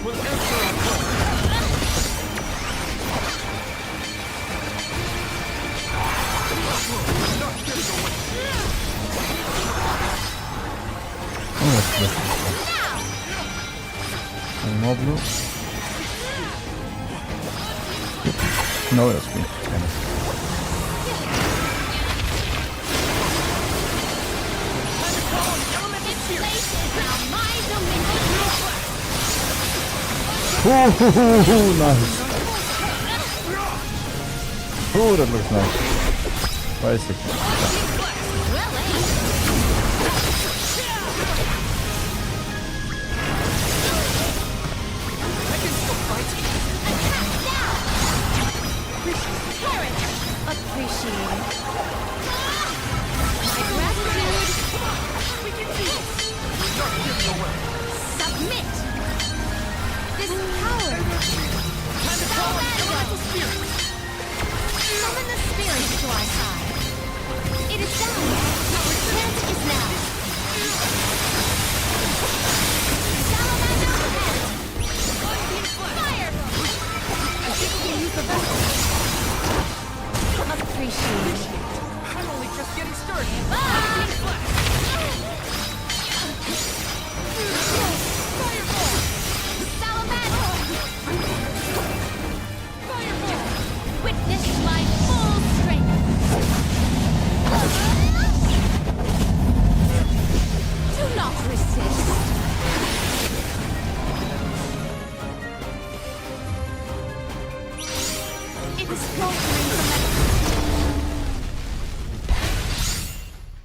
will answer our call. Oh, that's good. Any more blue? No, that's green. Damn it. Ooh, nice. Oh, that looks nice. Where is it? Appreciate it. My gratitude. Submit. This power. Summon the spirits to our side. It is done. Chance is now. Salamander ahead. Fire. I think we can use the vessel. Appreciate it. I'm only just getting started. Fireball! Salamander! Fireball! Witness my full strength! Do not resist! It is filtering from that...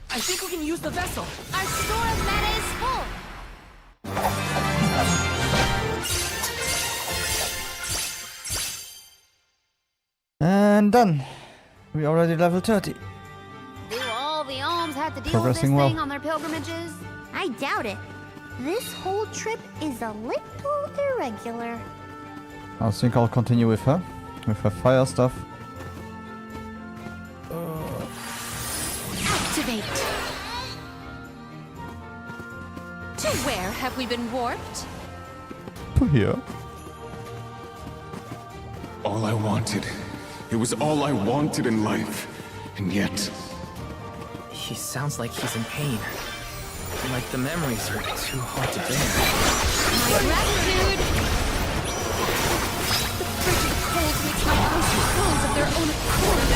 I think we can use the vessel. Our store of mana is full! And done. We already level 30. Do all the alms have to deal Progressing with this well. thing on their pilgrimages? I doubt it. This whole trip is a little irregular. I think I'll continue with her fire stuff. Activate! To where have we been warped? To here. All I wanted. It was all I wanted in life. And yet... He sounds like he's in pain. Like the memories are too hard to bear. My gratitude! The frigid cold makes my eyes close of their own accord.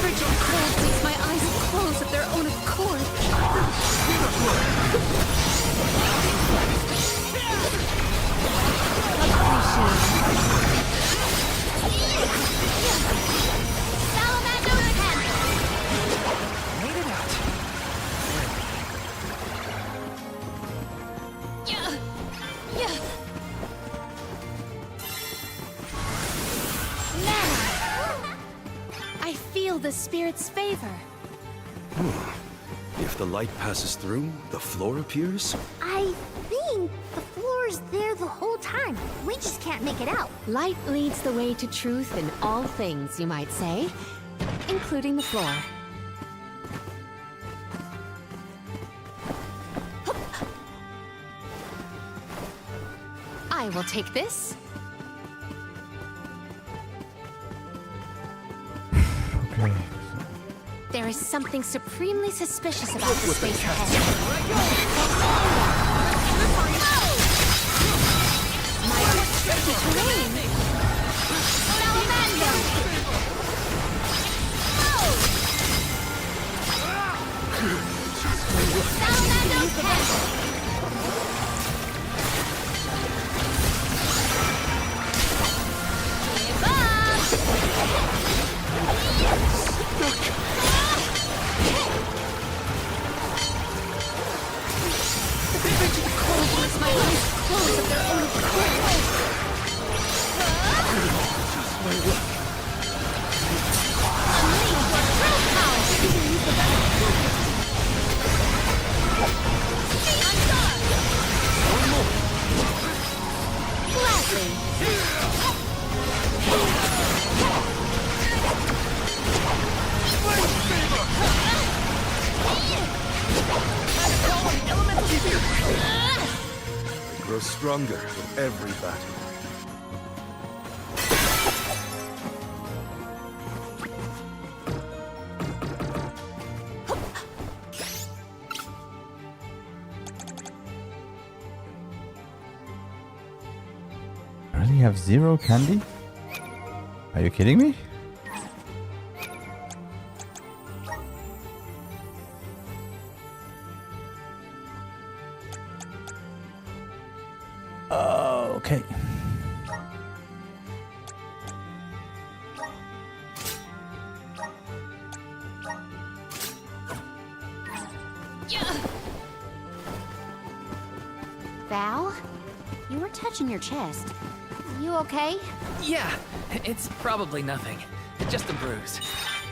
Frigid cold makes my eyes close of their own accord. Salamander ahead! Made it out. I feel the spirit's favor. If the light passes through, the floor appears? I think the floor's there the whole time. We just can't make it out. Light leads the way to truth in all things, you might say, including the floor. I will take this. Okay. There is something supremely suspicious about the space ahead. My tricky terrain. Salamander! Salamander ahead! Give my eyes close of their own accord. grows stronger with every battle. I really have 0 candy? Are you kidding me? Okay. Val, you were touching your chest. You okay? Yeah, it's probably nothing. Just a bruise.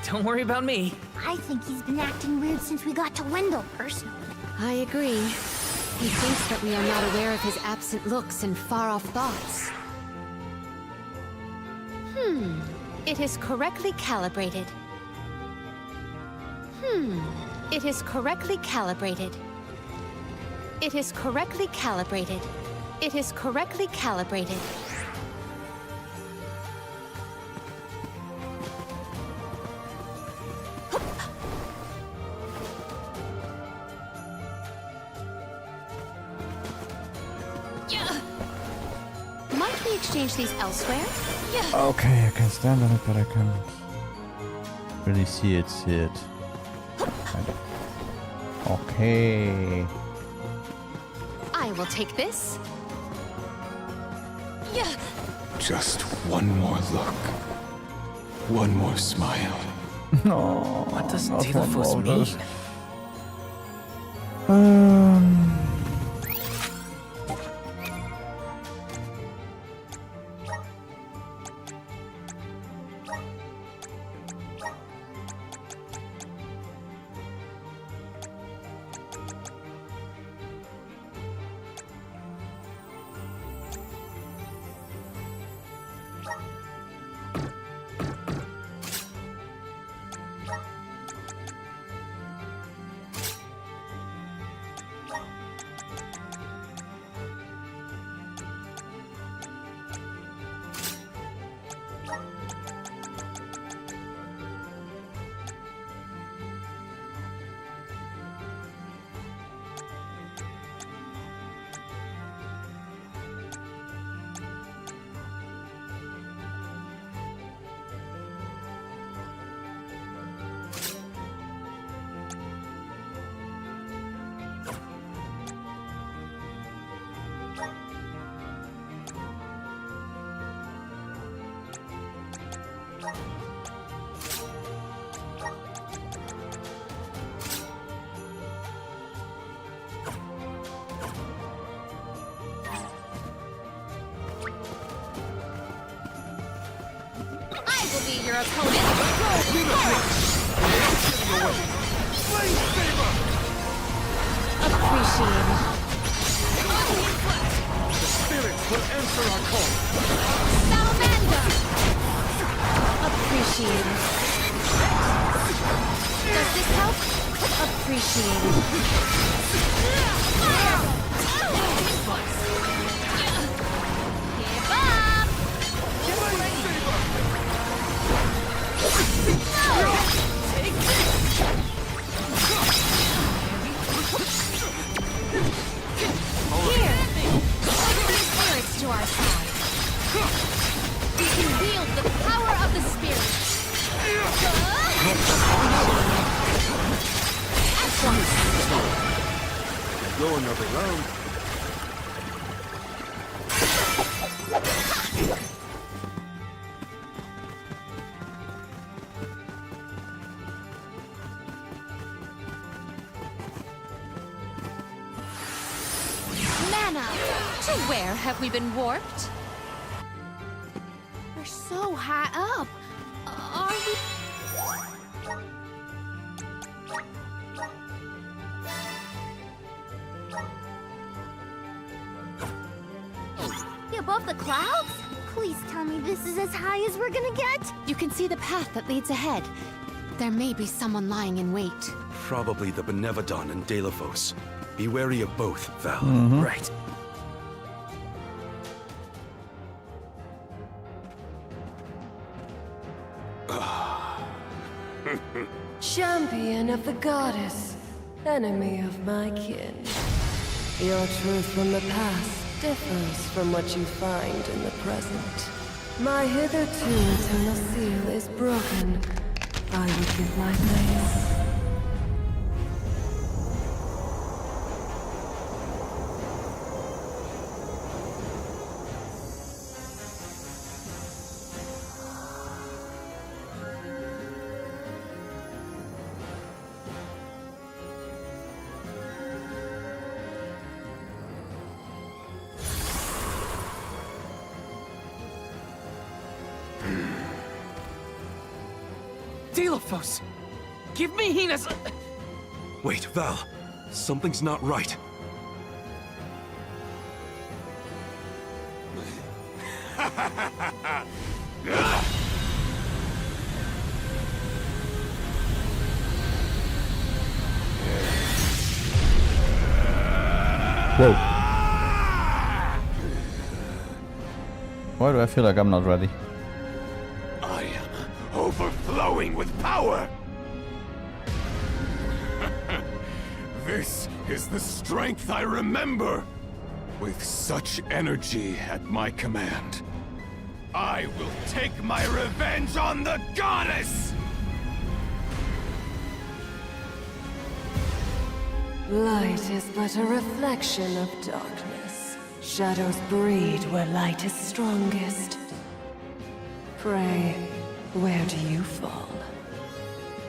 Don't worry about me. I think he's been acting weird since we got to Wendell, personally. I agree. He thinks that we are not aware of his absent looks and far-off thoughts. It is correctly calibrated. It is correctly calibrated. It is correctly calibrated. It is correctly calibrated. Might we exchange these elsewhere? Okay, I can stand on it, but I can't really see it. Kind of. Okay. I will take this. Just one more look. One more smile. No. What does not one Dilithos more mean? dose. I will be your opponent. Appreciated. The spirit will answer our call. Salamander. Appreciated. Does this help? Appreciated. Give up. Here, open spirits to our side. We can wield the power of the spirits. Go another round. Mana, to where have we been warped? We're so high up. Are we... Above the clouds? Please tell me this is as high as we're gonna get. You can see the path that leads ahead. There may be someone lying in wait. Probably the Benevodon and Dilithos. Be wary of both, Val. Right. of the goddess, enemy of my kin. Your truth from the past differs from what you find in the present. My hitherto eternal seal is broken. I would give my thanks. Delphos! Give me Hina's... Wait, Val. Something's not right. Whoa. Why do I feel like I'm not ready? I am overflowing with power! This is the strength I remember! With such energy at my command, I will take my revenge on the goddess! Light is but a reflection of darkness. Shadows breed where light is strongest. Pray, where do you fall?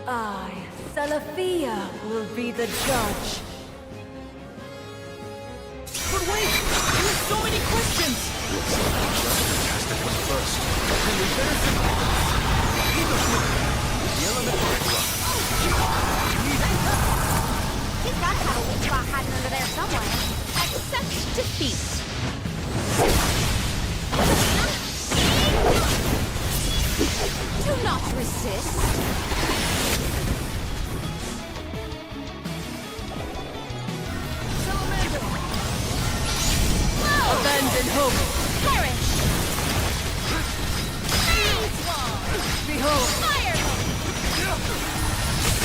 I, Salafia, will be the judge. But wait! There are so many questions! Fantastic one first. Then we better the elemental He's got to have a weak spot hiding under there somewhere. Accept defeat. Do not resist. Abandon hope. Perish. Phase wall. Behold, Fire.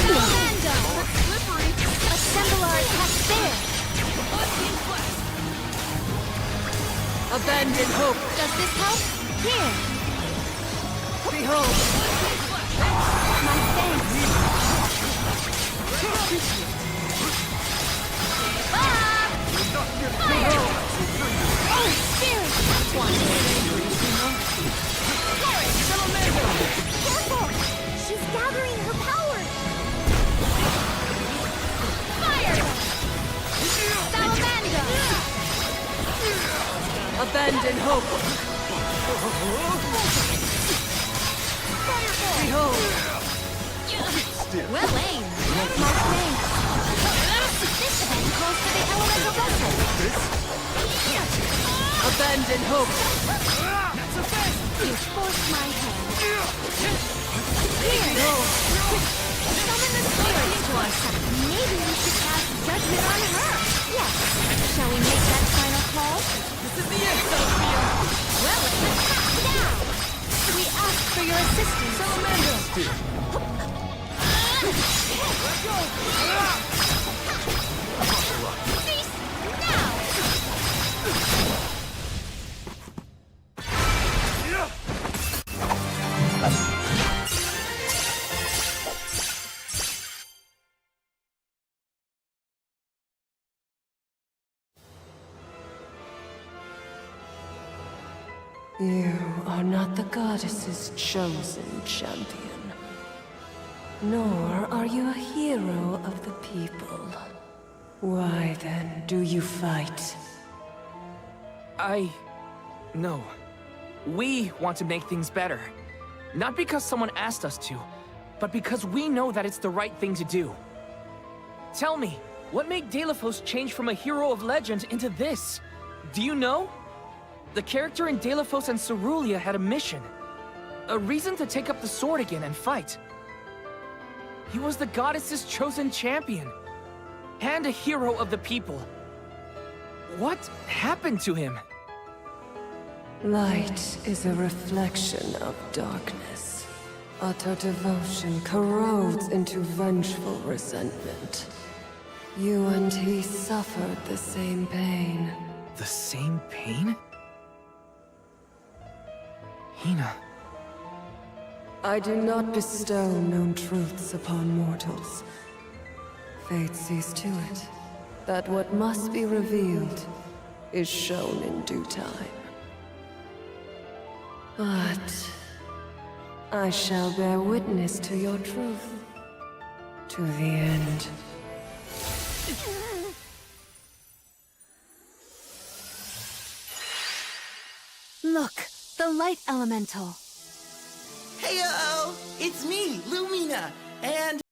Salamander. Slippery. Assemble our attack there. abandon hope. Does this help? Here. Behold, My thanks. behold, Oh, spirit. That's one. Careful! She's gathering her power! Fire. Salamander. abandon hope. Behold, Well aimed. My thanks. This event calls for the elemental vessel. abandon hope. You forced my hand. Here. Summon the spirits to our side. Maybe we should cast judgment on her. Yes. Shall we make that final call? This is the end, Sophia! Well, let's attack now. We ask for your assistance. Salamander. Cease now. You are not the goddess's chosen champion. Nor are you a hero of the people. Why then do you fight? No. We want to make things better. Not because someone asked us to, but because we know that it's the right thing to do. Tell me, what made Delphos change from a hero of legend into this? Do you know? The character in Delphos and Cerulia had a mission. A reason to take up the sword again and fight. He was the goddess's chosen champion. And a hero of the people. What happened to him? Light is a reflection of darkness. Utter devotion corrodes into vengeful resentment. You and he suffered the same pain. The same pain? Hina. I do not bestow known truths upon mortals. Fate sees to it that what must be revealed is shown in due time. But I shall bear witness to your truth to the end. Look, the light elemental. Heyo! It's me, Lumina, and...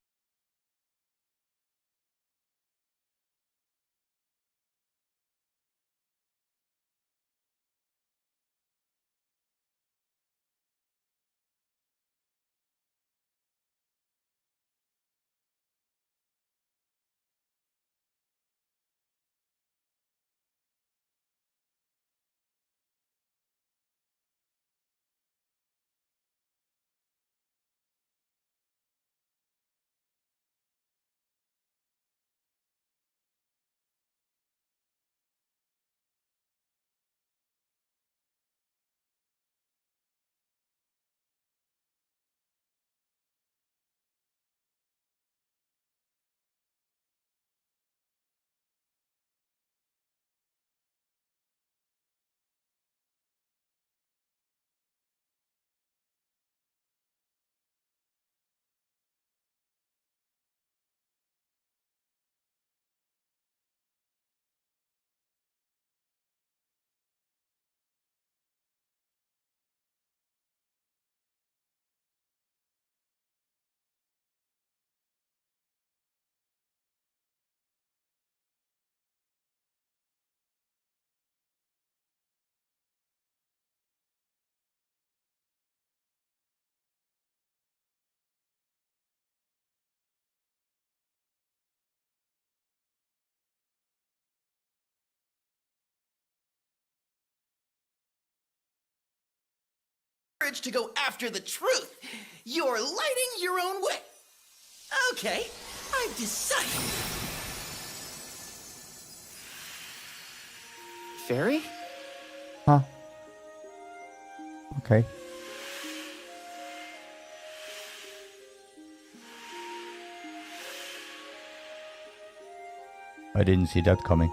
to go after the truth. You're lighting your own way. Okay, I've decided. Fairy? Huh. Okay. I didn't see that coming.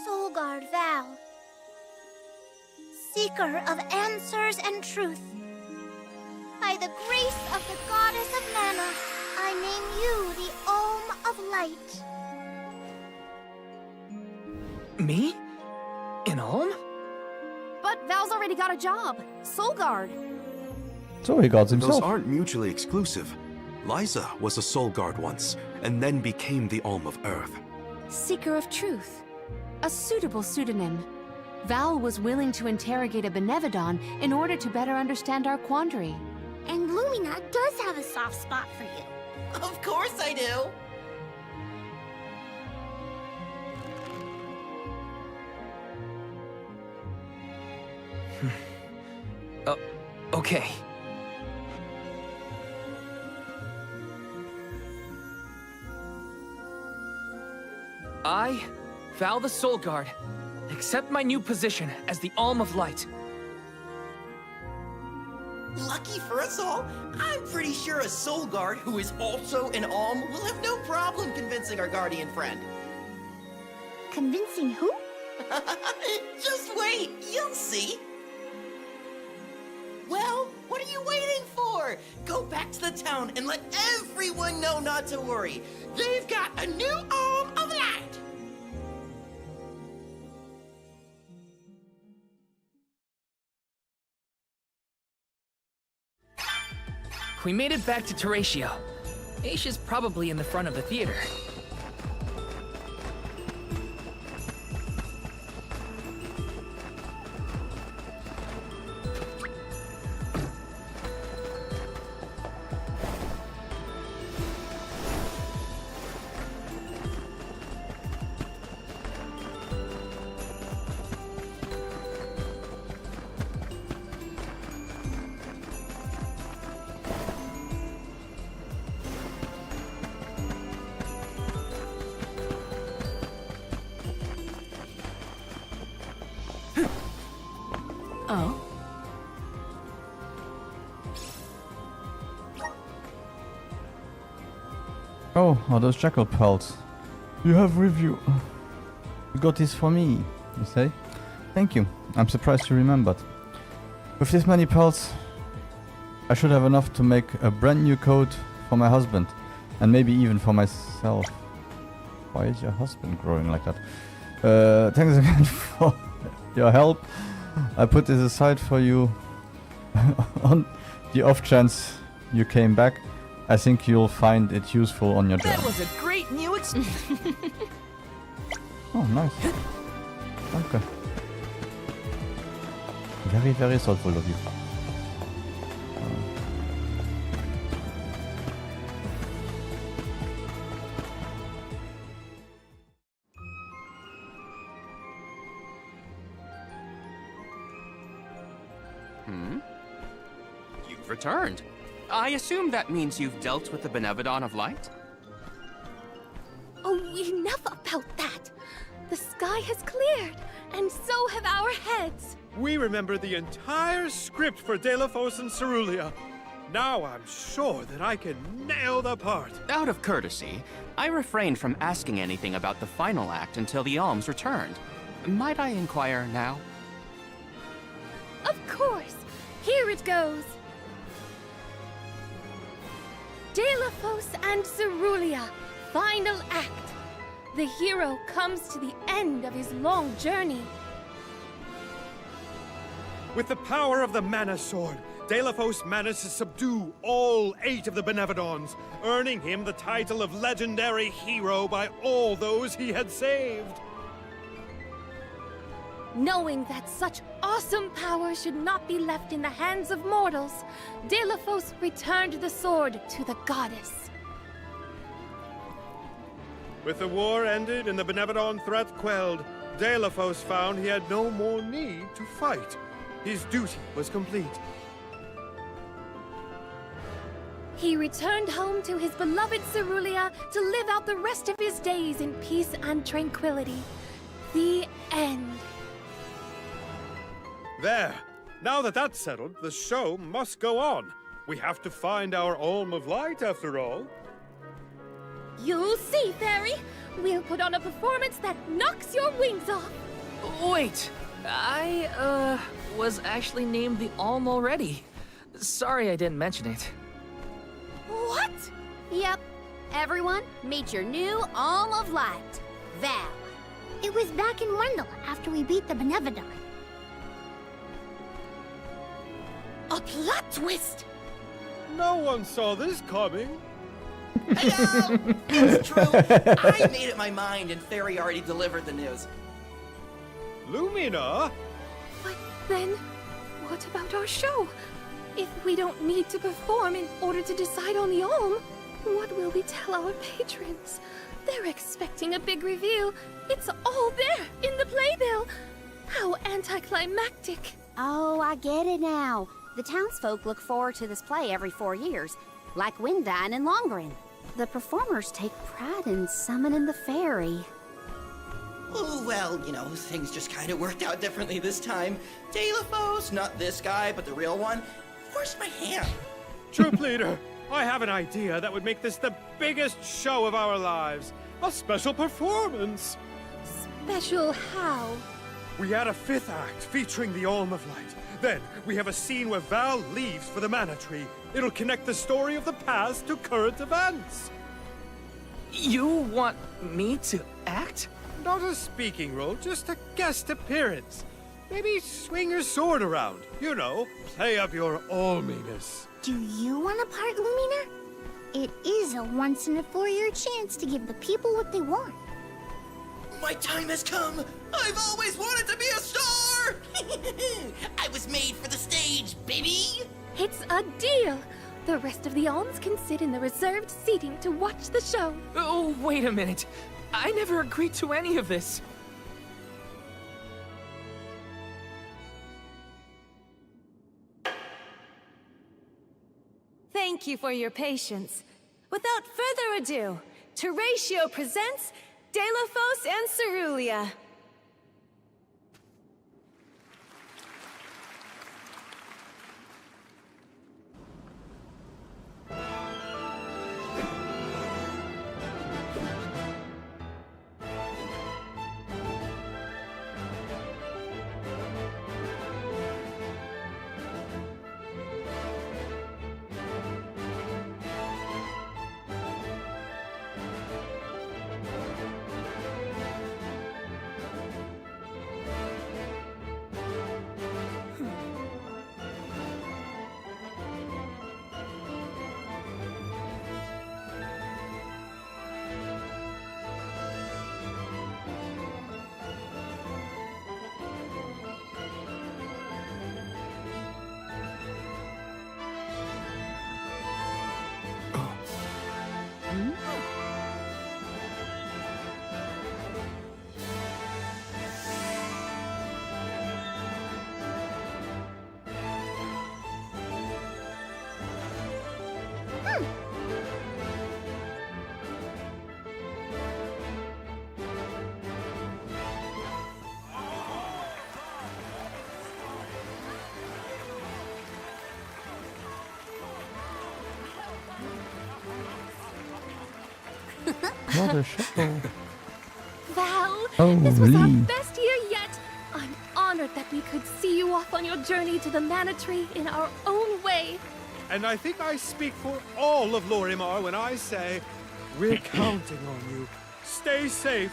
Solgard Val, seeker of answers and truth. By the grace of the goddess of Mana, I name you the Olm of Light. Me? An Olm? But Val's already got a job. Solgard. So he got Those himself. aren't mutually exclusive. Liza was a Soul Guard once, and then became the Olm of Earth. Seeker of Truth. A suitable pseudonym. Val was willing to interrogate a Benevodon in order to better understand our quandary. And Lumina does have a soft spot for you. Of course I do. Okay. I, Val the Soul Guard, accept my new position as the Olm of Light. Lucky for us all, I'm pretty sure a Soul Guard who is also an Olm will have no problem convincing our guardian friend. Convincing who? Just wait, you'll see. Well, what are you waiting for? Go back to the town and let everyone know not to worry. They've got a new Olm of Light. We made it back to Teratio. Aisha's probably in the front of the theater. Oh? Oh, are those jackal pelts? You have review. You got this for me, you say? Thank you. I'm surprised you remembered. With this many pelts, I should have enough to make a brand new coat for my husband. And maybe even for myself. Why is your husband growing like that? Thanks again for your help. I put this aside for you on the off chance you came back. I think you'll find it useful on your journey. That was a great new experience. Oh, nice. Okay. Very, very thoughtful of you. You've returned. I assume that means you've dealt with the Benevodon of Light? Oh, enough about that! The sky has cleared, and so have our heads. We remember the entire script for Delphos and Cerulia. Now I'm sure that I can nail the part. Out of courtesy, I refrained from asking anything about the final act until the alms returned. Might I inquire now? Of course! Here it goes! Delphos and Cerulia, final act. The hero comes to the end of his long journey. With the power of the Mana Sword, Delphos managed to subdue all 8 of the Benevodons, earning him the title of legendary hero by all those he had saved. Knowing that such awesome power should not be left in the hands of mortals, Delphos returned the sword to the goddess. With the war ended and the Benevodon threat quelled, Delphos found he had no more need to fight. His duty was complete. He returned home to his beloved Cerulia to live out the rest of his days in peace and tranquility. The end. There. Now that that's settled, the show must go on. We have to find our Alm of Light, after all. You'll see, Fairy. We'll put on a performance that knocks your wings off. Wait, I, was actually named the Alm already. Sorry I didn't mention it. What? Yep. Everyone, meet your new Alm of Light, Val. It was back in Wendell after we beat the Benevodon. A plot twist! No one saw this coming. Hey-o! It's true. I made up my mind and Fairy already delivered the news. Lumina? But then, what about our show? If we don't need to perform in order to decide on the Alm, what will we tell our patrons? They're expecting a big reveal. It's all there in the playbill. How anticlimactic. Oh, I get it now. The townsfolk look forward to this play every 4 years, like Windine and Longren. The performers take pride in summoning the fairy. Oh, well, you know, things just kind of worked out differently this time. Delphos, not this guy, but the real one, forced my hand. Troop leader, I have an idea that would make this the biggest show of our lives. A special performance. Special how? We add a 5th act featuring the Alm of Light. Then we have a scene where Val leaves for the Mana Tree. It'll connect the story of the past to current events. You want me to act? Not a speaking role, just a guest appearance. Maybe swing your sword around. You know, play up your alminess. Do you want a part, Lumina? It is a once-in-a-4-year chance to give the people what they want. My time has come. I've always wanted to be a star. I was made for the stage, baby. It's a deal. The rest of the alms can sit in the reserved seating to watch the show. Oh, wait a minute. I never agreed to any of this. Thank you for your patience. Without further ado, Teratio presents Delphos and Cerulia. What a show. Val, Oh, this was our Lee. best year yet. I'm honored that we could see you off on your journey to the Mana Tree in our own way. And I think I speak for all of Lorimar when I say, we're counting on you. Stay safe.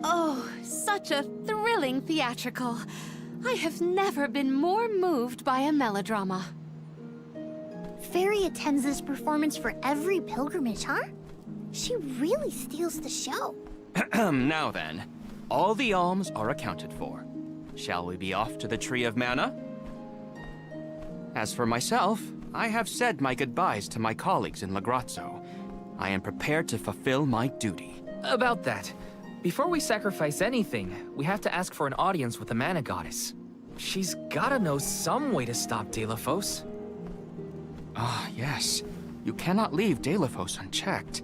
Oh, such a thrilling theatrical. I have never been more moved by a melodrama. Fairy attends this performance for every pilgrimage, huh? She really steals the show. Now then, all the alms are accounted for. Shall we be off to the Tree of Mana? As for myself, I have said my goodbyes to my colleagues in Lagrazzo. I am prepared to fulfill my duty. About that, before we sacrifice anything, we have to ask for an audience with the Mana Goddess. She's gotta know some way to stop Delafos. Ah, yes. You cannot leave Delafos unchecked.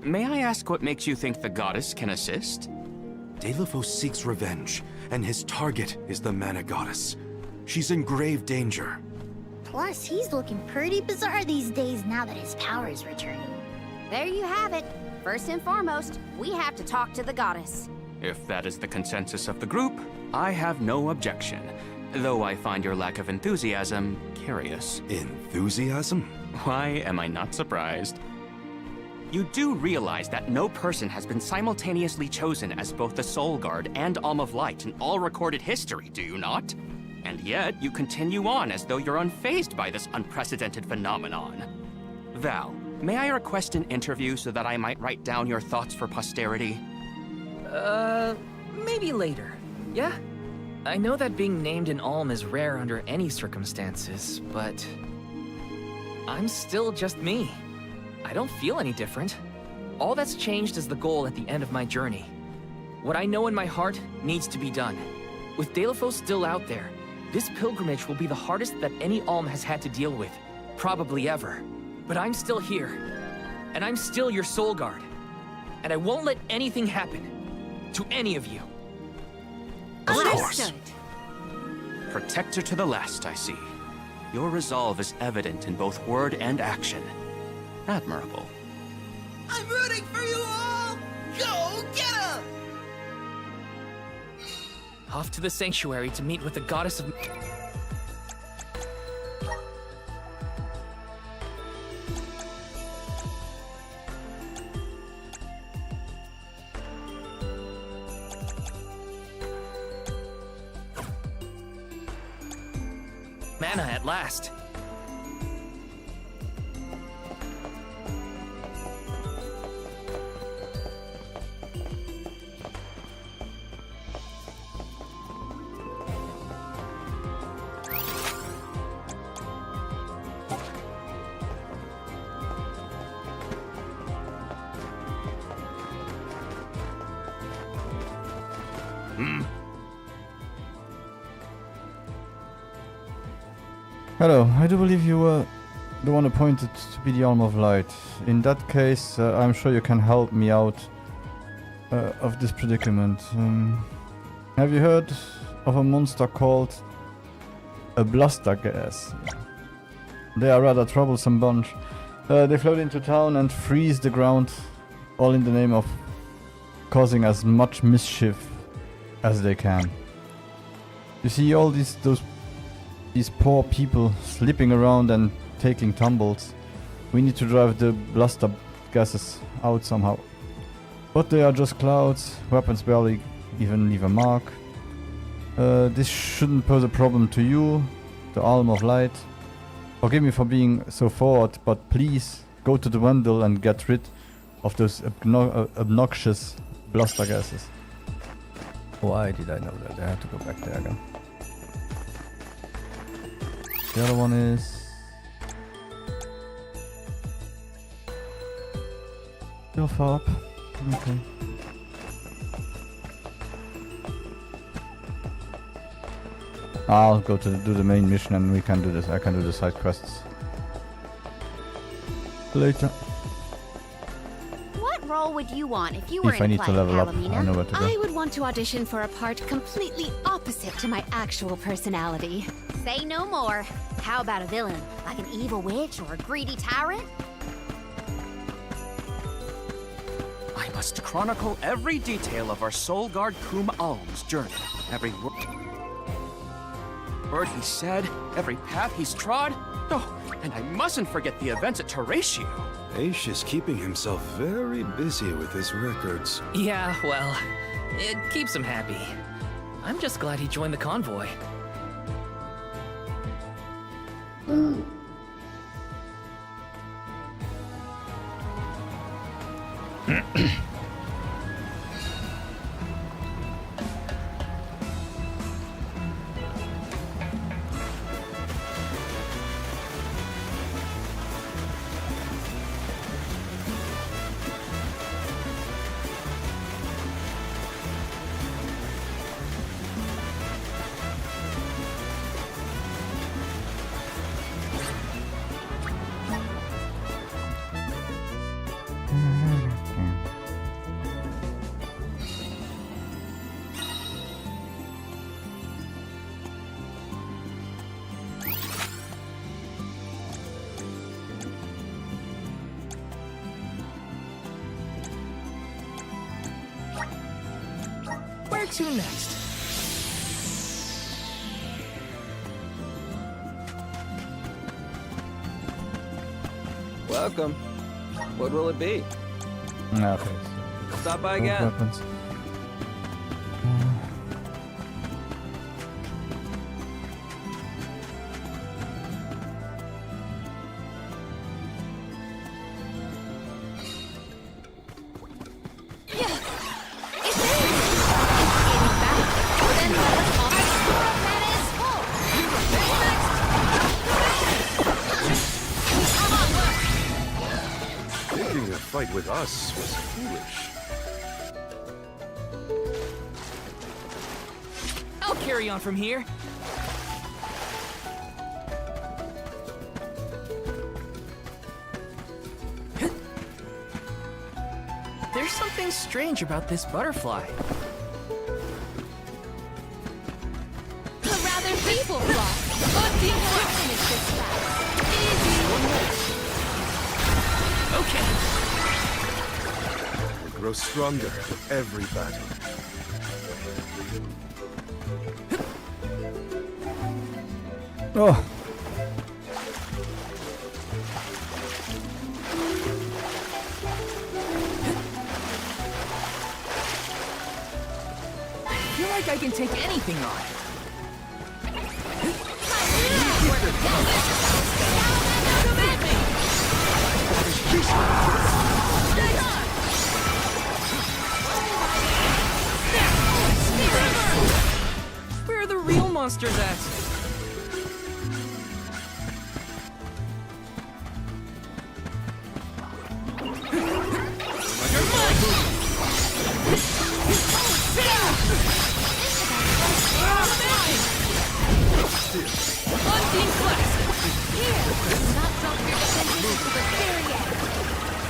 May I ask what makes you think the goddess can assist? Delafos seeks revenge, and his target is the Mana Goddess. She's in grave danger. Plus, he's looking pretty bizarre these days now that his power is returning. There you have it. First and foremost, we have to talk to the goddess. If that is the consensus of the group, I have no objection. Though I find your lack of enthusiasm curious. Enthusiasm? Why am I not surprised? You do realize that no person has been simultaneously chosen as both the Soul Guard and Alm of Light in all recorded history, do you not? And yet, you continue on as though you're unfazed by this unprecedented phenomenon. Val, may I request an interview so that I might write down your thoughts for posterity? Maybe later. Yeah? I know that being named an Alm is rare under any circumstances, but I'm still just me. I don't feel any different. All that's changed is the goal at the end of my journey. What I know in my heart needs to be done. With Delafos still out there, this pilgrimage will be the hardest that any Alm has had to deal with, probably ever. But I'm still here, and I'm still your Soul Guard. And I won't let anything happen to any of you. Of course. Understood. Protector to the last, I see. Your resolve is evident in both word and action. Admirable. I'm rooting for you all! Go get 'em! Off to the sanctuary to meet with the goddess of... Mana at last. Hello, I do believe you were the one appointed to be the Alm of Light. In that case, I'm sure you can help me out of this predicament. Have you heard of a monster called a Blastergas? They are a rather troublesome bunch. They float into town and freeze the ground, all in the name of causing as much mischief as they can. You see all these poor people slipping around and taking tumbles. We need to drive the bluster gases out somehow. But they are just clouds, weapons barely even leave a mark. This shouldn't pose a problem to you, the Alm of Light. Forgive me for being so forward, but please go to the Wendel and get rid of those obnoxious bluster gases. Why did I know that? I have to go back there again. The other one is... still far up. Okay. I'll go to do the main mission and we can do this. I can do the side quests. Later. What role would you want if you were If I in a need play, to level up, Palomina? I know where to go. I would want to audition for a part completely opposite to my actual personality. Say no more. How about a villain? Like an evil witch or a greedy tyrant? I must chronicle every detail of our Soul Guard Kum Alm's journey. Every word he said, every path he's trod. Oh, and I mustn't forget the events at Teratio. Aish is keeping himself very busy with his records. Yeah, well, it keeps him happy. I'm just glad he joined the convoy. Where to next? Welcome. What will it be? Okay. Stop by Both again. weapons. Picking a fight with us was foolish. I'll carry on from here. There's something strange about this butterfly. A rather feeble flock, but the equipment is Okay. We grow stronger with every battle. Oh, I feel like I can take anything on. Where are the real monsters at?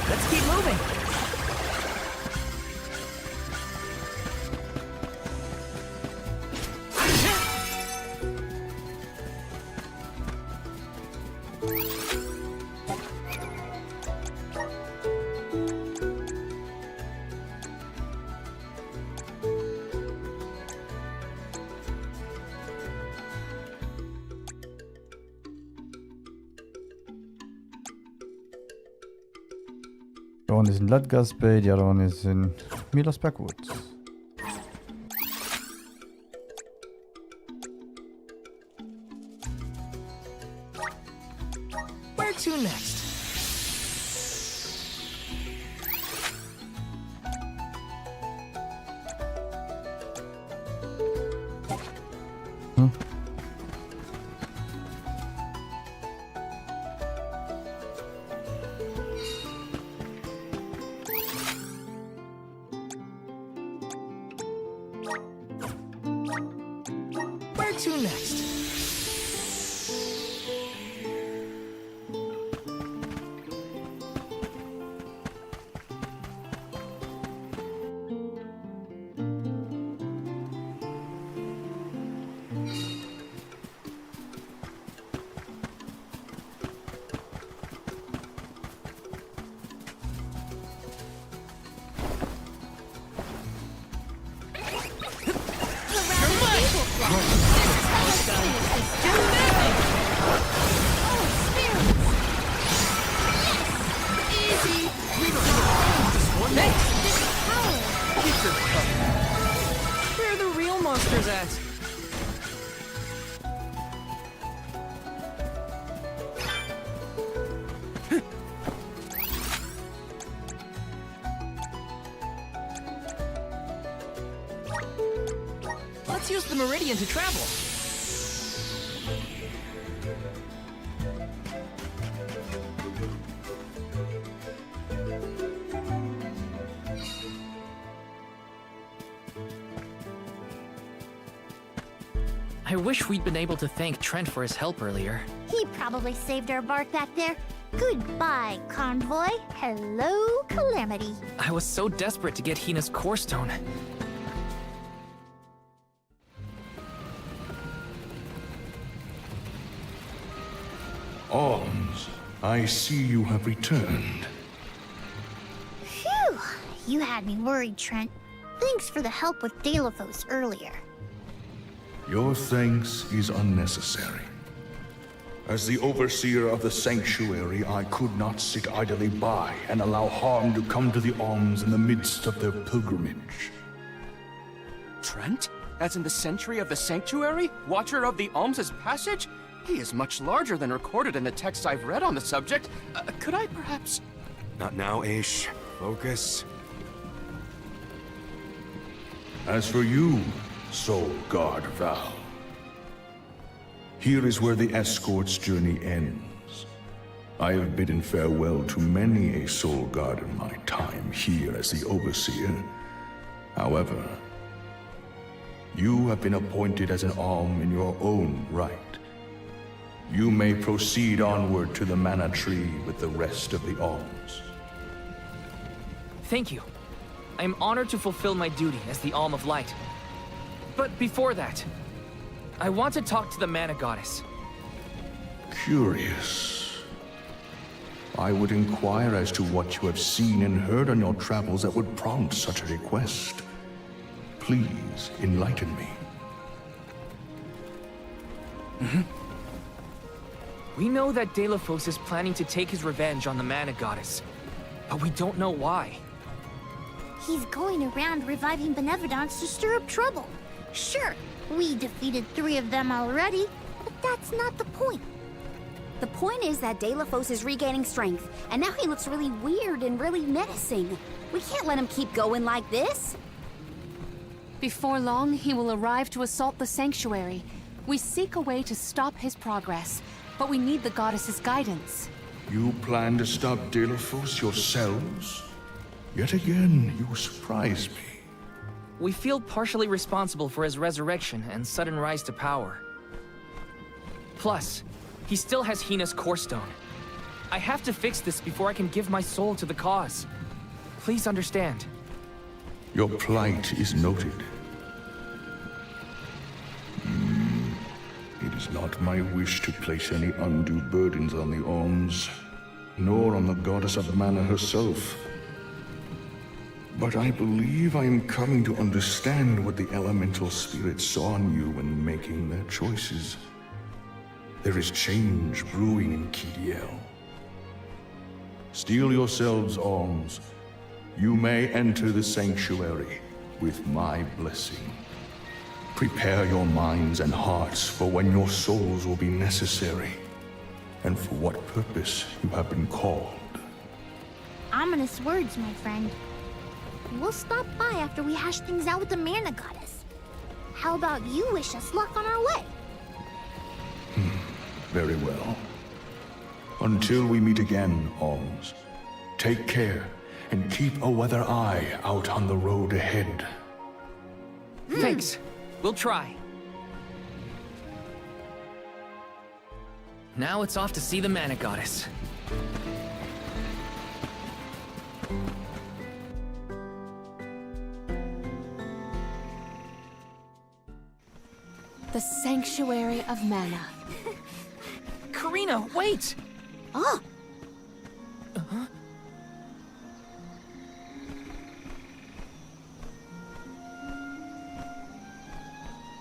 Let's keep moving. one is in Ludgast Bay, the other one is in Milos Backwoods. Where to next? Where to next? Where are the real monsters at? Let's use the Meridian to travel. I wish we'd been able to thank Trent for his help earlier. He probably saved our bark back there. Goodbye, Convoy. Hello, Calamity. I was so desperate to get Hina's Core Stone. Alms, I see you have returned. Phew! You had me worried, Trent. Thanks for the help with Deilophos earlier. Your thanks is unnecessary. As the overseer of the sanctuary, I could not sit idly by and allow harm to come to the Alms in the midst of their pilgrimage. Trent? As in the Sentry of the Sanctuary? Watcher of the Alms' Passage? He is much larger than recorded in the texts I've read on the subject. Could I perhaps... Not now, Aish. Focus. As for you, Soul Guard Val, here is where the escort's journey ends. I have bidden farewell to many a Soul Guard in my time here as the Overseer. However, you have been appointed as an Alm in your own right. You may proceed onward to the Mana Tree with the rest of the Alms. Thank you. I am honored to fulfill my duty as the Alm of Light. But before that, I want to talk to the Mana Goddess. Curious. I would inquire as to what you have seen and heard on your travels that would prompt such a request. Please enlighten me. We know that Deilophos is planning to take his revenge on the Mana Goddess, but we don't know why. He's going around reviving Benevodons to stir up trouble. Sure, we defeated 3 of them already, but that's not the point. The point is that Deilophos is regaining strength, and now he looks really weird and really menacing. We can't let him keep going like this. Before long, he will arrive to assault the Sanctuary. We seek a way to stop his progress, but we need the goddess's guidance. You plan to stop Deilophos yourselves? Yet again, you surprise me. We feel partially responsible for his resurrection and sudden rise to power. Plus, he still has Hina's Core Stone. I have to fix this before I can give my soul to the cause. Please understand. Your plight is noted. It is not my wish to place any undue burdens on the Alms, nor on the Goddess of Mana herself. But I believe I am coming to understand what the elemental spirits saw in you when making their choices. There is change brewing in Kidiel. Steel yourselves, Alms. You may enter the Sanctuary with my blessing. Prepare your minds and hearts for when your souls will be necessary, and for what purpose you have been called. Ominous words, my friend. We'll stop by after we hash things out with the Mana Goddess. How about you wish us luck on our way? Very well. Until we meet again, Alms, take care and keep a weather eye out on the road ahead. Thanks. We'll try. Now it's off to see the Mana Goddess. The Sanctuary of Mana. Karina, wait! Oh!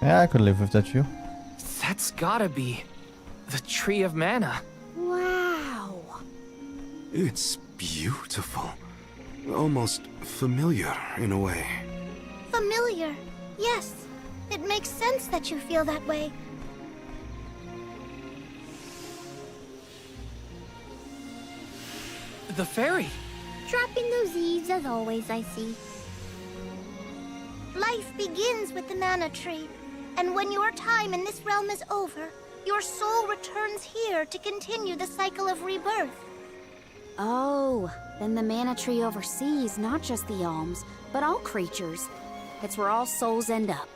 Yeah, I could live with that view. That's gotta be the Tree of Mana. Wow. It's beautiful. Almost familiar in a way. Familiar. Yes. It makes sense that you feel that way. The fairy. Dropping those eaves as always, I see. Life begins with the mana tree, and when your time in this realm is over, your soul returns here to continue the cycle of rebirth. Oh, then the mana tree oversees not just the Alms, but all creatures. It's where all souls end up.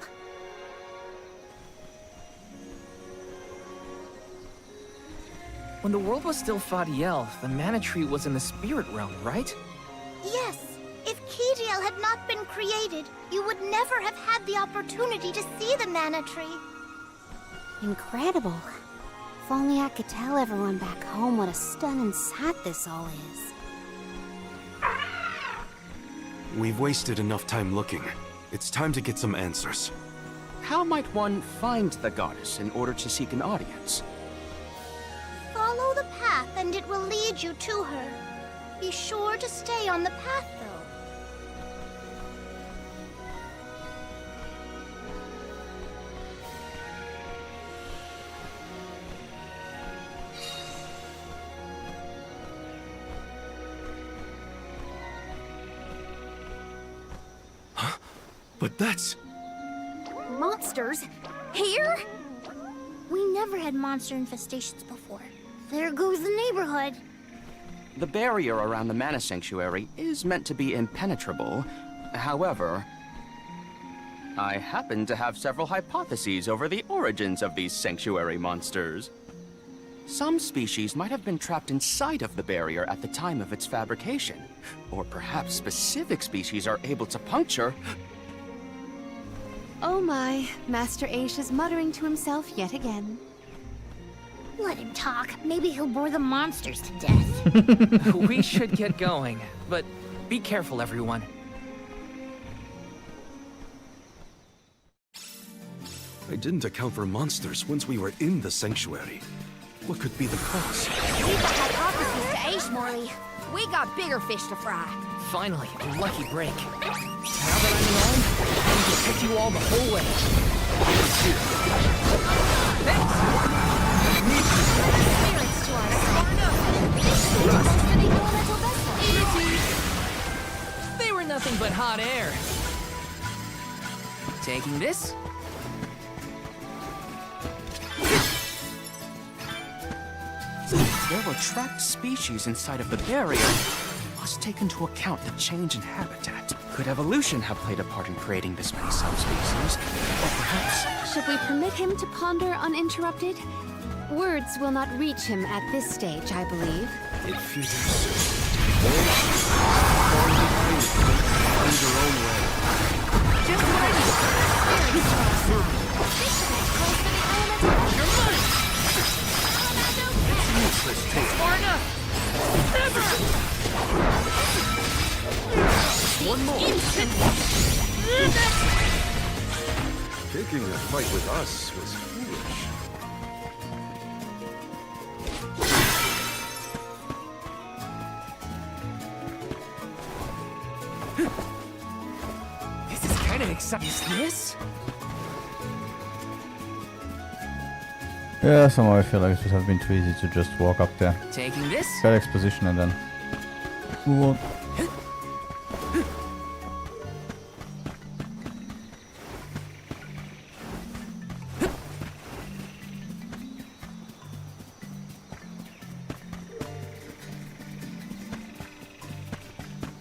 When the world was still Fadiel, the Mana Tree was in the spirit realm, right? Yes. If Kiriel had not been created, you would never have had the opportunity to see the mana tree. Incredible. If only I could tell everyone back home what a stunning sight this all is. We've wasted enough time looking. It's time to get some answers. How might one find the goddess in order to seek an audience? Follow the path and it will lead you to her. Be sure to stay on the path, though. But that's... Monsters? Here? We never had monster infestations before. There goes the neighborhood. The barrier around the Mana Sanctuary is meant to be impenetrable. However, I happen to have several hypotheses over the origins of these sanctuary monsters. Some species might have been trapped inside of the barrier at the time of its fabrication. Or perhaps specific species are able to puncture... Oh my, Master Aish is muttering to himself yet again. Let him talk. Maybe he'll bore the monsters to death. We should get going, but be careful, everyone. I didn't account for monsters once we were in the sanctuary. What could be the cause? We've got hypotheses to Aish, Morley. We got bigger fish to fry. Finally, a lucky break. Now that I'm alone, I can protect you all the whole way. Spirits to our They were nothing but hot air. Taking this? If there were trapped species inside of the barrier, we must take into account the change in habitat. Could evolution have played a part in creating this many subspecies? Or perhaps... Should we permit him to ponder uninterrupted? Words will not reach him at this stage, I believe. It feels... Find your own way. Just what I need. Spirits to our side. You're mine! Useless tape. Far enough! Never! One more. Taking a fight with us was foolish. This is kind of exciting. Is this? Yeah, somehow I feel like it would have been too easy to just walk up there. Taking this? Get exposition and then move on.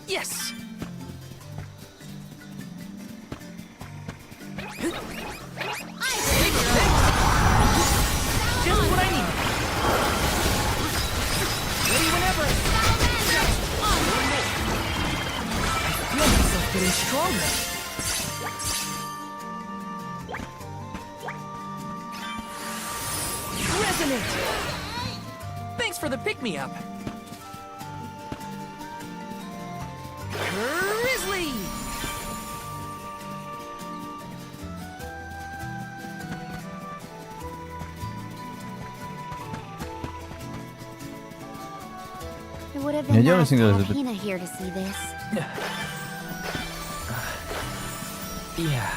Yes! Just what I need. Ready whenever. I feel myself getting stronger. Resonate! Thanks for the pick-me-up. Grizzly! have Yeah, been the only nice thing to that is have a bit- Hina here to see this. Yeah.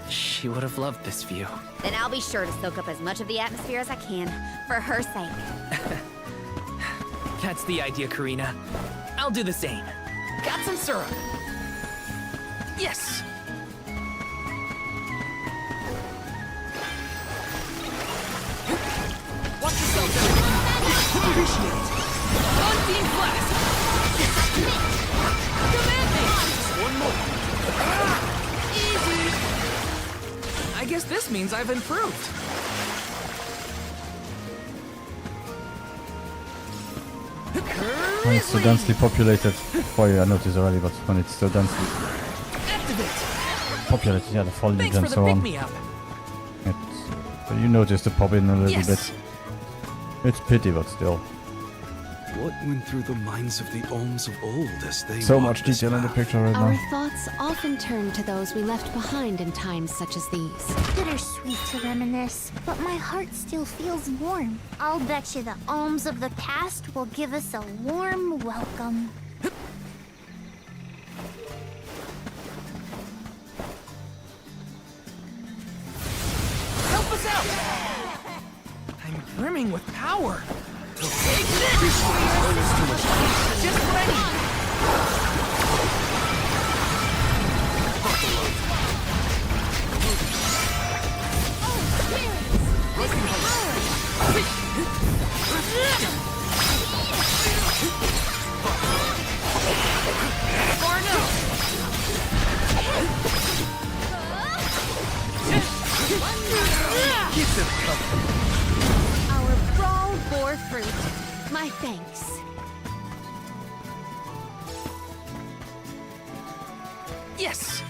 She would have loved this view. Then I'll be sure to soak up as much of the atmosphere as I can, for her sake. That's the idea, Karina. I'll do the same. Got some syrup. Yes! Watch yourself out. Appreciate it. Unseen flash. Command me. One more. Easy. I guess this means I've improved. When it's so densely populated, for you, I noticed already, but when it's so densely populated, yeah, the foliage Thanks and for the so on. pick-me-up. But you notice to pop in a little Yes. bit. It's pity, but still. What went through the minds of the Olms of old as they So walked much this detail in the path? picture right Our now. thoughts often turn to those we left behind in times such as these. Bittersweet to reminisce, but my heart still feels warm. I'll bet you the Olms of the past will give us a warm welcome. Help us out! I'm brimming with power. Take this! Just what I need. Far enough. Our brawl bore fruit. My thanks. Yes!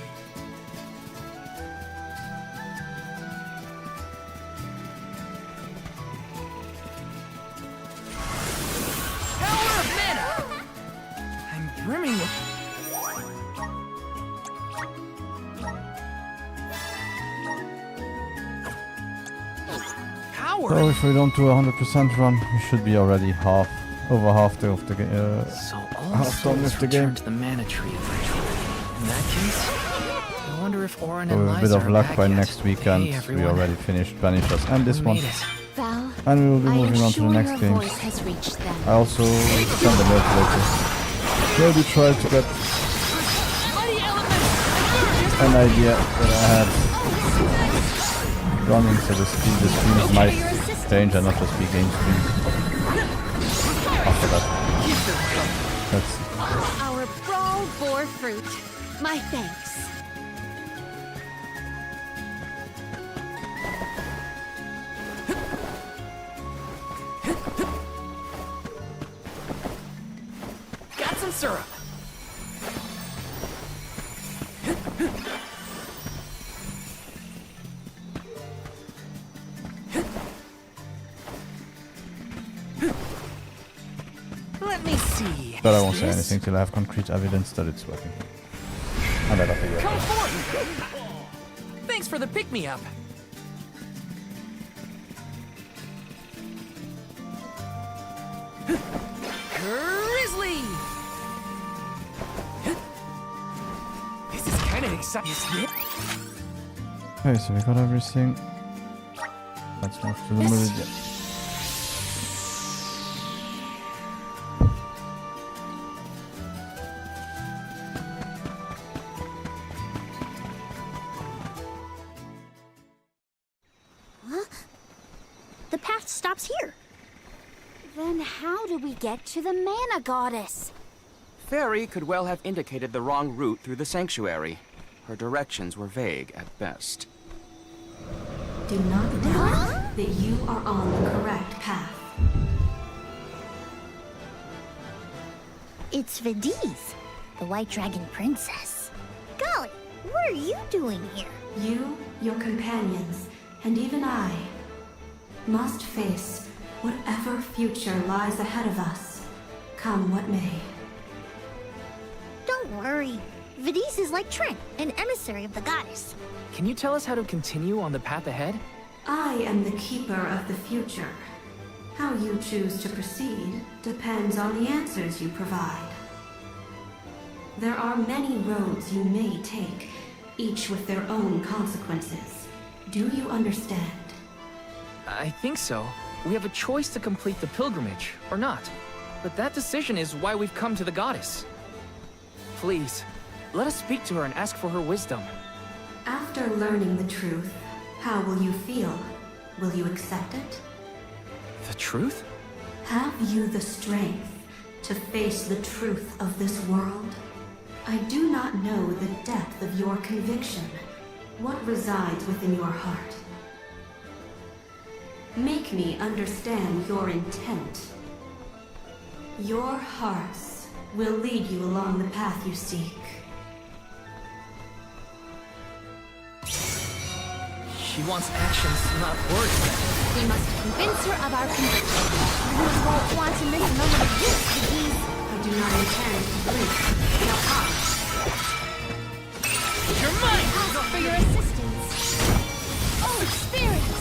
Power of mana! I'm brimming with... Power! So if we don't do a 100% run, we should be already over half of the game. So all half done with souls the game. return to the mana tree eventually. In that case, I wonder if Orin So and with a Liza bit of are luck back by yet. next weekend, Hey, we everyone. already finished Banishers and this We one. made it. Val, And we will be I am moving on to sure the next her games. voice has reached them. I also sent a note later. Maybe try to get an idea that I had running, so the streams might change and not just be game streams. After that. Let's see. Our brawl bore fruit. My thanks. Got some syrup. Let me see. But I won't say This? anything till I have concrete evidence that it's working. And I got the Come forth! Thanks for the pick-me-up. Grizzly! This is kind of exciting, isn't it? Okay, so we got everything. Let's move to the Meridian. Huh? The path stops here. Then how do we get to the mana goddess? Fairy could well have indicated the wrong route through the sanctuary. Her directions were vague at best. Do not doubt that you are on the correct path. It's Vidiz, the White Dragon Princess. Golly, what are you doing here? You, your companions, and even I must face whatever future lies ahead of us, come what may. Don't worry. Vidiz is like Trent, an emissary of the goddess. Can you tell us how to continue on the path ahead? I am the keeper of the future, How you choose to proceed depends on the answers you provide. There are many roads you may take, each with their own consequences. Do you understand? I think so. We have a choice to complete the pilgrimage, or not. But that decision is why we've come to the goddess. Please, let us speak to her and ask for her wisdom. After learning the truth, how will you feel? Will you accept it? The truth? Have you the strength to face the truth of this world? I do not know the depth of your conviction, what resides within your heart. Make me understand your intent. Your hearts will lead you along the path you seek. She wants actions, not words. We must convince her of our conviction. We won't want to miss a moment of this, Vigis. I do not intend to blink. Now up. You're mine! Ask for your assistance. Oh, spirits!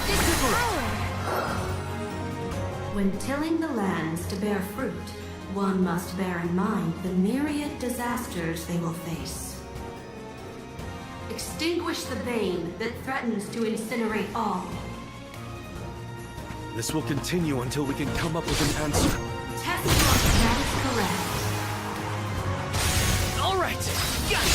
This is power! When tilling the lands to bear fruit, one must bear in mind the myriad disasters they will face. Extinguish the bane that threatens to incinerate all. This will continue until we can come up with an answer. Test your... That is correct. All right! Got it!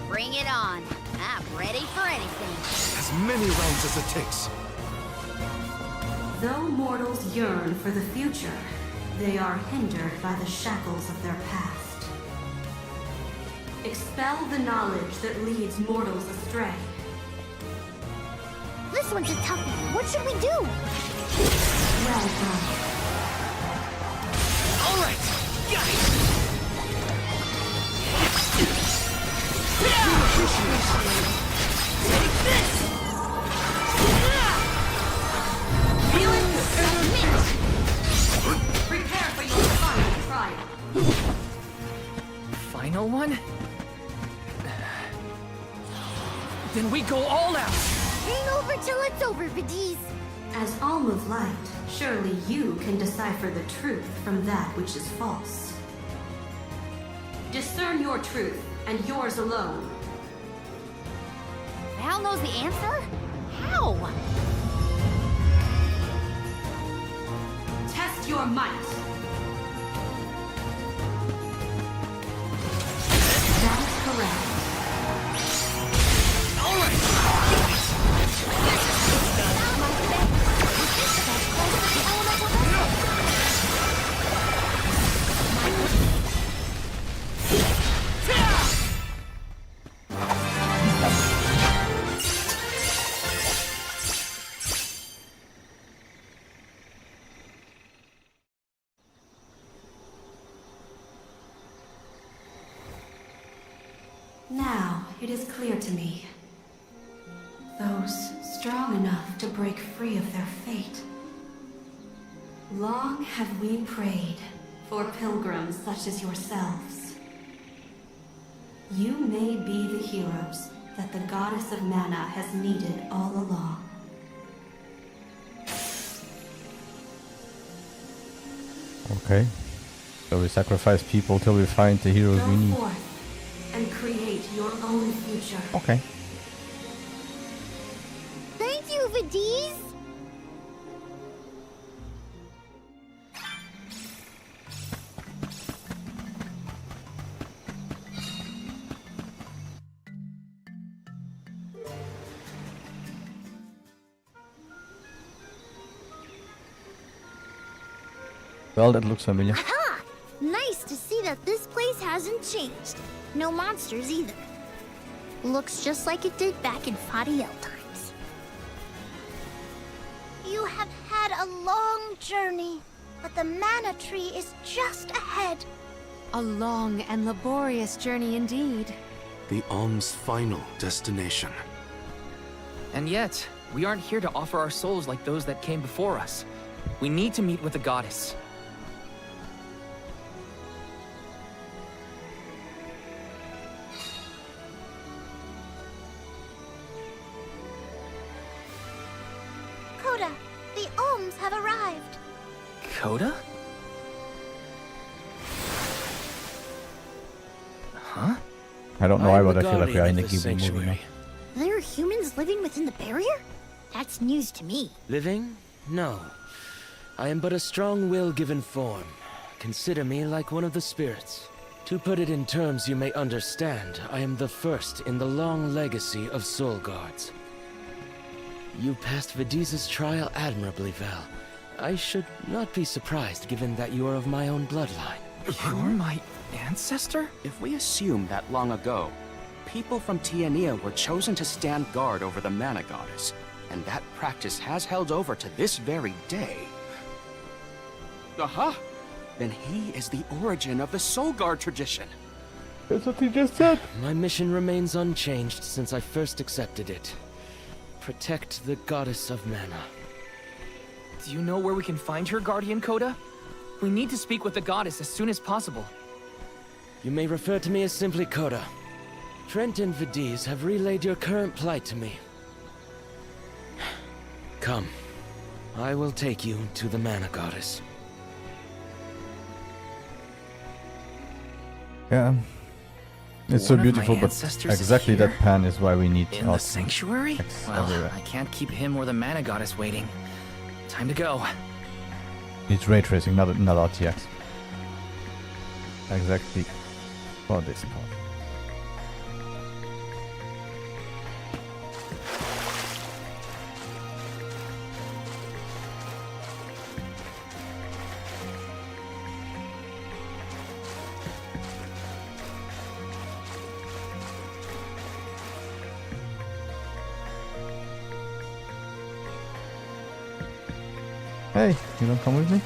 Bring it on. I'm ready for anything. As many rounds as it takes. Though mortals yearn for the future, they are hindered by the shackles of their past. Expel the knowledge that leads mortals astray. This one's a toughie. What should we do? Well done. All right! Got it! Take this! Prepare for your final trial. Final one? Then we go all out! Hang over till it's over, Vigis. As Alm of Light, surely you can decipher the truth from that which is false. Discern your truth, and yours alone. Val knows the answer? How? Test your might. That is correct. All right! Now, it is clear to me. Those strong enough to break free of their fate. Long have we prayed for pilgrims such as yourselves. You may be the heroes that the goddess of mana has needed all along. Okay. So we sacrifice people till we find the heroes we Go need. forth and create your own future. Okay. Thank you, Vigis. Well, that looks familiar. Aha! Nice to see that this place hasn't changed. No monsters either. Looks just like it did back in Fadiel times. You have had a long journey, but the mana tree is just ahead. A long and laborious journey indeed. The Alm's final destination. And yet, We aren't here to offer our souls like those that came before us. We need to meet with the goddess. Coda, the Alms have arrived. Coda? Huh? I don't know I am why, but the I feel like we are in the guardian of the Ghibli movie now. sanctuary. There are humans living within the barrier? That's news to me. Living? No. I am but a strong will given form. Consider me like one of the spirits. To put it in terms you may understand, I am the first in the long legacy of Soul Guards. You passed Vidiza's trial admirably, Vel. I should not be surprised given that you are of my own bloodline. You're my ancestor? If we assume that long ago, people from Tiania were chosen to stand guard over the Mana Goddess, and that practice has held over to this very day. Aha! Then he is the origin of the Soul Guard tradition. That's what he just said. My mission remains unchanged since I first accepted it. Protect the Goddess of Mana. Do you know where we can find her, Guardian Coda? We need to speak with the goddess as soon as possible. You may refer to me as simply Coda. Trent and Vidiz have relayed your current plight to me. Come. I will take you to the Mana Goddess. Yeah. It's so One of my beautiful, but ancestors is exactly here? that pan is why we need In the Arthur. sanctuary? It's Well, everywhere. I can't keep him or the Mana Goddess waiting. Time to go. It's ray tracing, not RTX. Exactly for this part. Hey, you don't come with me?